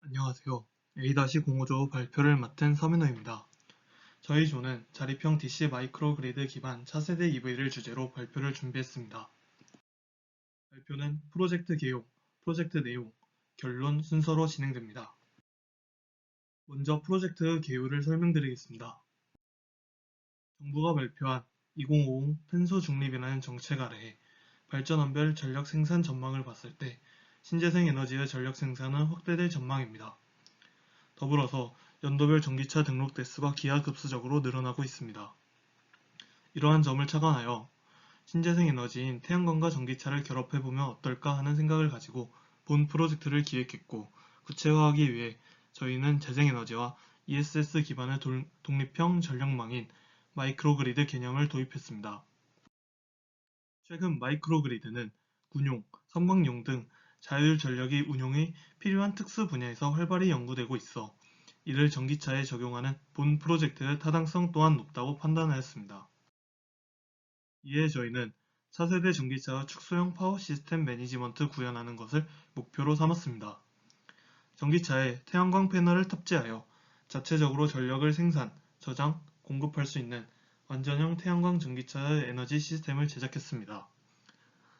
안녕하세요. A-05조 발표를 맡은 서민호입니다. 저희 조는 자립형 DC 마이크로그리드 기반 차세대 EV를 주제로 발표를 준비했습니다. 발표는 프로젝트 개요, 프로젝트 내용, 결론 순서로 진행됩니다. 먼저 프로젝트 개요를 설명드리겠습니다. 정부가 발표한 2050 탄소 중립이라는 정책 아래에 발전원별 전력 생산 전망을 봤을 때 신재생 에너지의 전력 생산은 확대될 전망입니다. 더불어서 연도별 전기차 등록 대수가 기하급수적으로 늘어나고 있습니다. 이러한 점을 착안하여 신재생 에너지인 태양광과 전기차를 결합해보면 어떨까 하는 생각을 가지고 본 프로젝트를 기획했고, 구체화하기 위해 저희는 재생에너지와 ESS 기반의 독립형 전력망인 마이크로그리드 개념을 도입했습니다. 최근 마이크로그리드는 군용, 선박용 등 자율전력이 운용이 필요한 특수 분야에서 활발히 연구되고 있어 이를 전기차에 적용하는 본 프로젝트의 타당성 또한 높다고 판단하였습니다. 이에 저희는 차세대 전기차와 축소형 파워 시스템 매니지먼트 구현하는 것을 목표로 삼았습니다. 전기차에 태양광 패널을 탑재하여 자체적으로 전력을 생산, 저장, 공급할 수 있는 완전형 태양광 전기차의 에너지 시스템을 제작했습니다.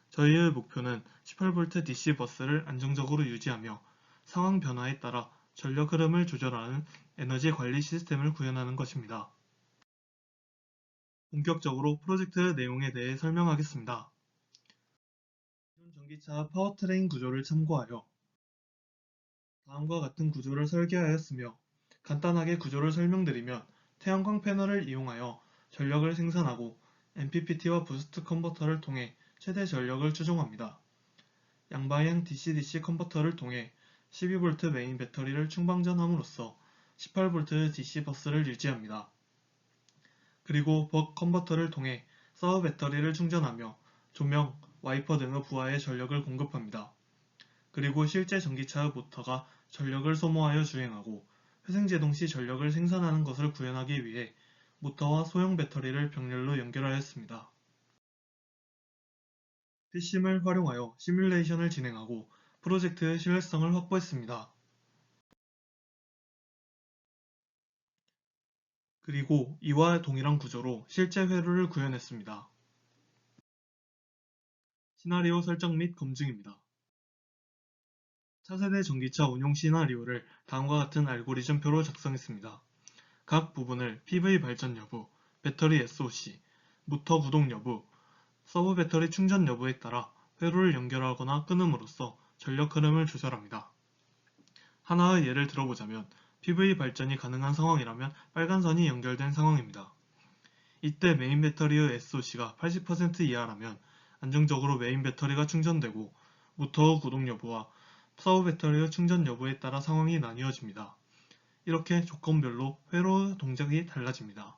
저희의 목표는 18V DC 버스를 안정적으로 유지하며 상황 변화에 따라 전력 흐름을 조절하는 에너지 관리 시스템을 구현하는 것입니다. 본격적으로 프로젝트 내용에 대해 설명하겠습니다. 기존 전기차 파워트레인 구조를 참고하여 다음과 같은 구조를 설계하였으며, 간단하게 구조를 설명드리면 태양광 패널을 이용하여 전력을 생산하고 MPPT와 부스트 컨버터를 통해 최대 전력을 추종합니다. 양방향 DC-DC 컨버터를 통해 12V 메인 배터리를 충방전함으로써 18V DC 버스를 유지합니다. 그리고 벅 컨버터를 통해 서브 배터리를 충전하며 조명, 와이퍼 등의 부하에 전력을 공급합니다. 그리고 실제 전기차의 모터가 전력을 소모하여 주행하고 회생제동 시 전력을 생산하는 것을 구현하기 위해 모터와 소형 배터리를 병렬로 연결하였습니다. 피심을 활용하여 시뮬레이션을 진행하고 프로젝트의 신뢰성을 확보했습니다. 그리고 이와 동일한 구조로 실제 회로를 구현했습니다. 시나리오 설정 및 검증입니다. 차세대 전기차 운용 시나리오를 다음과 같은 알고리즘표로 작성했습니다. 각 부분을 PV 발전 여부, 배터리 SOC, 모터 구동 여부, 서브 배터리 충전 여부에 따라 회로를 연결하거나 끊음으로써 전력 흐름을 조절합니다. 하나의 예를 들어보자면 PV 발전이 가능한 상황이라면 빨간 선이 연결된 상황입니다. 이때 메인 배터리의 SOC가 80% 이하라면 안정적으로 메인 배터리가 충전되고 모터의 구동 여부와 서브 배터리의 충전 여부에 따라 상황이 나뉘어집니다. 이렇게 조건별로 회로의 동작이 달라집니다.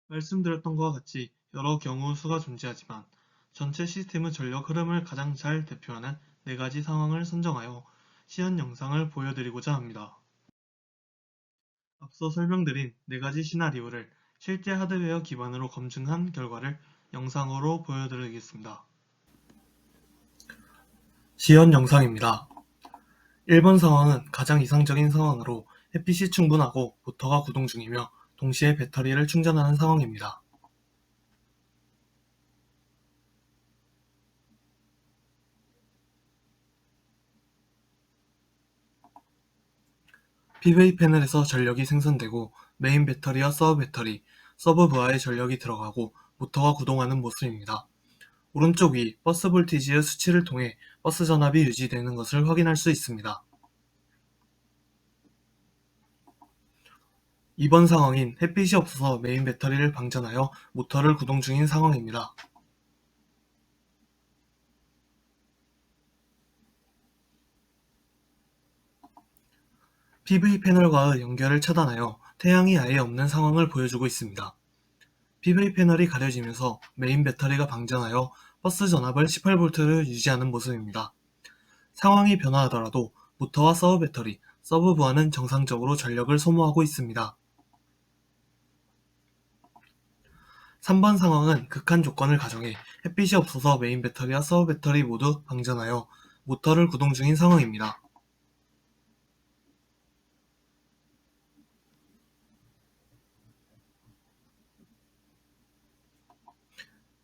말씀드렸던 것과 같이 여러 경우 수가 존재하지만 전체 시스템의 전력 흐름을 가장 잘 대표하는 4가지 상황을 선정하여 시연 영상을 보여드리고자 합니다. 앞서 설명드린 4가지 시나리오를 실제 하드웨어 기반으로 검증한 결과를 영상으로 보여드리겠습니다. 시연 영상입니다. 1번 상황은 가장 이상적인 상황으로 햇빛이 충분하고 모터가 구동 중이며 동시에 배터리를 충전하는 상황입니다. PV 패널에서 전력이 생산되고 메인 배터리와 서브 배터리, 서브 부하에 전력이 들어가고 모터가 구동하는 모습입니다. 오른쪽 위 버스 볼티지의 수치를 통해 버스 전압이 유지되는 것을 확인할 수 있습니다. 2번 상황인 햇빛이 없어서 메인 배터리를 방전하여 모터를 구동 중인 상황입니다. PV 패널과의 연결을 차단하여 태양이 아예 없는 상황을 보여주고 있습니다. PV 패널이 가려지면서 메인 배터리가 방전하여 버스 전압을 18V를 유지하는 모습입니다. 상황이 변화하더라도 모터와 서브 배터리, 서브 부하는 정상적으로 전력을 소모하고 있습니다. 3번 상황은 극한 조건을 가정해 햇빛이 없어서 메인 배터리와 서브 배터리 모두 방전하여 모터를 구동 중인 상황입니다.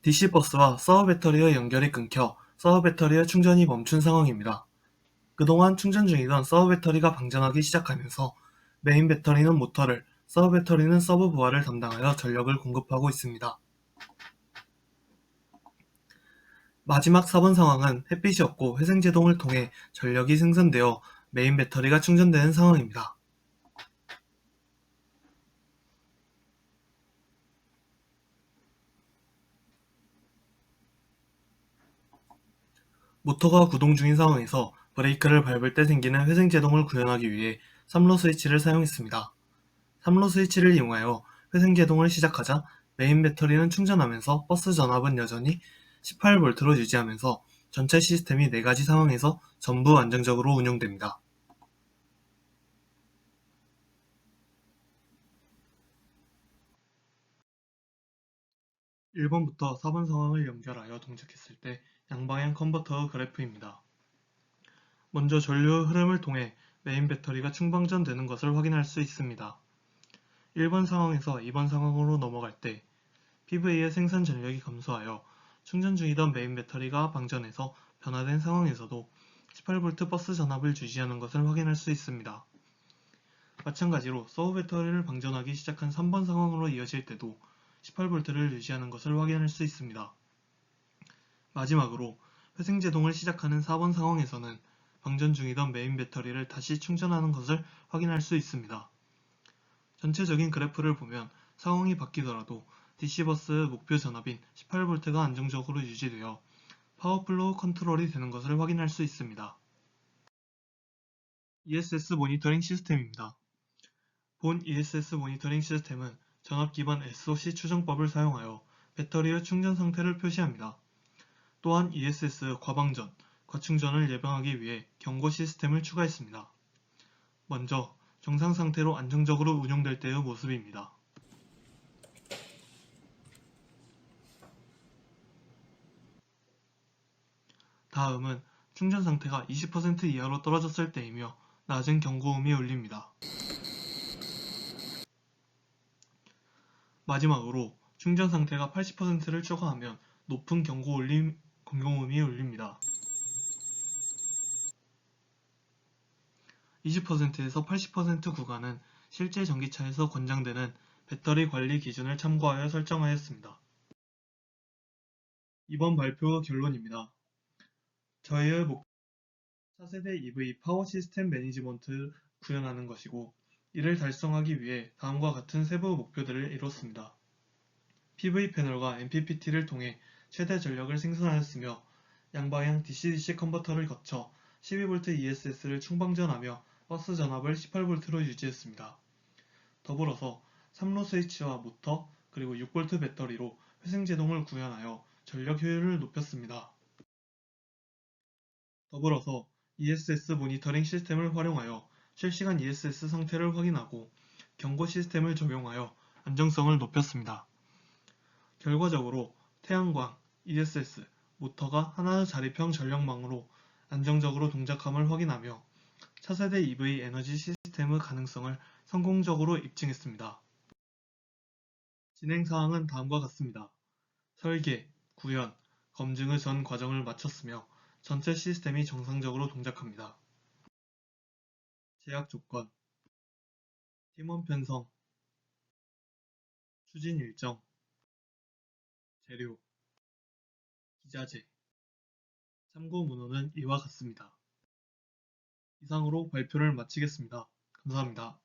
DC버스와 서버 배터리의 연결이 끊겨 서버 배터리의 충전이 멈춘 상황입니다. 그동안 충전 중이던 서버 배터리가 방전하기 시작하면서 메인 배터리는 모터를, 서버 배터리는 서버 부하를 담당하여 전력을 공급하고 있습니다. 마지막 4번 상황은 햇빛이 없고 회생제동을 통해 전력이 생산되어 메인 배터리가 충전되는 상황입니다. 모터가 구동 중인 상황에서 브레이크를 밟을 때 생기는 회생제동을 구현하기 위해 3로 스위치를 사용했습니다. 3로 스위치를 이용하여 회생제동을 시작하자 메인 배터리는 충전하면서 버스 전압은 여전히 18V로 유지하면서 전체 시스템이 4가지 상황에서 전부 안정적으로 운영됩니다. 1번부터 4번 상황을 연결하여 동작했을 때 양방향 컨버터 그래프입니다. 먼저 전류의 흐름을 통해 메인 배터리가 충방전되는 것을 확인할 수 있습니다. 1번 상황에서 2번 상황으로 넘어갈 때 PV의 생산 전력이 감소하여 충전 중이던 메인 배터리가 방전해서 변화된 상황에서도 18V 버스 전압을 유지하는 것을 확인할 수 있습니다. 마찬가지로 서버 배터리를 방전하기 시작한 3번 상황으로 이어질 때도 18V를 유지하는 것을 확인할 수 있습니다. 마지막으로 회생제동을 시작하는 4번 상황에서는 방전 중이던 메인 배터리를 다시 충전하는 것을 확인할 수 있습니다. 전체적인 그래프를 보면 상황이 바뀌더라도 DC버스의 목표 전압인 18V가 안정적으로 유지되어 파워플로우 컨트롤이 되는 것을 확인할 수 있습니다. ESS 모니터링 시스템입니다. 본 ESS 모니터링 시스템은 전압 기반 SOC 추정법을 사용하여 배터리의 충전 상태를 표시합니다. 또한 ESS 과방전, 과충전을 예방하기 위해 경고 시스템을 추가했습니다. 먼저 정상 상태로 안정적으로 운용될 때의 모습입니다. 다음은 충전 상태가 20% 이하로 떨어졌을 때이며 낮은 경고음이 울립니다. 마지막으로 충전 상태가 80%를 초과하면 높은 경고음이 울립니다. 20%에서 80% 구간은 실제 전기차에서 권장되는 배터리 관리 기준을 참고하여 설정하였습니다. 이번 발표의 결론입니다. 저희의 목표는 차세대 EV 파워 시스템 매니지먼트를 구현하는 것이고, 이를 달성하기 위해 다음과 같은 세부 목표들을 이뤘습니다. PV 패널과 MPPT를 통해 최대 전력을 생산하였으며, 양방향 DC-DC 컨버터를 거쳐 12V ESS를 충방전하며 버스 전압을 18V로 유지했습니다. 더불어서 3로 스위치와 모터, 그리고 6V 배터리로 회생제동을 구현하여 전력 효율을 높였습니다. 더불어서 ESS 모니터링 시스템을 활용하여 실시간 ESS 상태를 확인하고 경고 시스템을 적용하여 안정성을 높였습니다. 결과적으로 태양광, ESS, 모터가 하나의 자립형 전력망으로 안정적으로 동작함을 확인하며 차세대 EV 에너지 시스템의 가능성을 성공적으로 입증했습니다. 진행 사항은 다음과 같습니다. 설계, 구현, 검증의 전 과정을 마쳤으며 전체 시스템이 정상적으로 동작합니다. 제약 조건, 팀원 편성, 추진 일정, 재료, 기자재, 참고 문헌은 이와 같습니다. 이상으로 발표를 마치겠습니다. 감사합니다.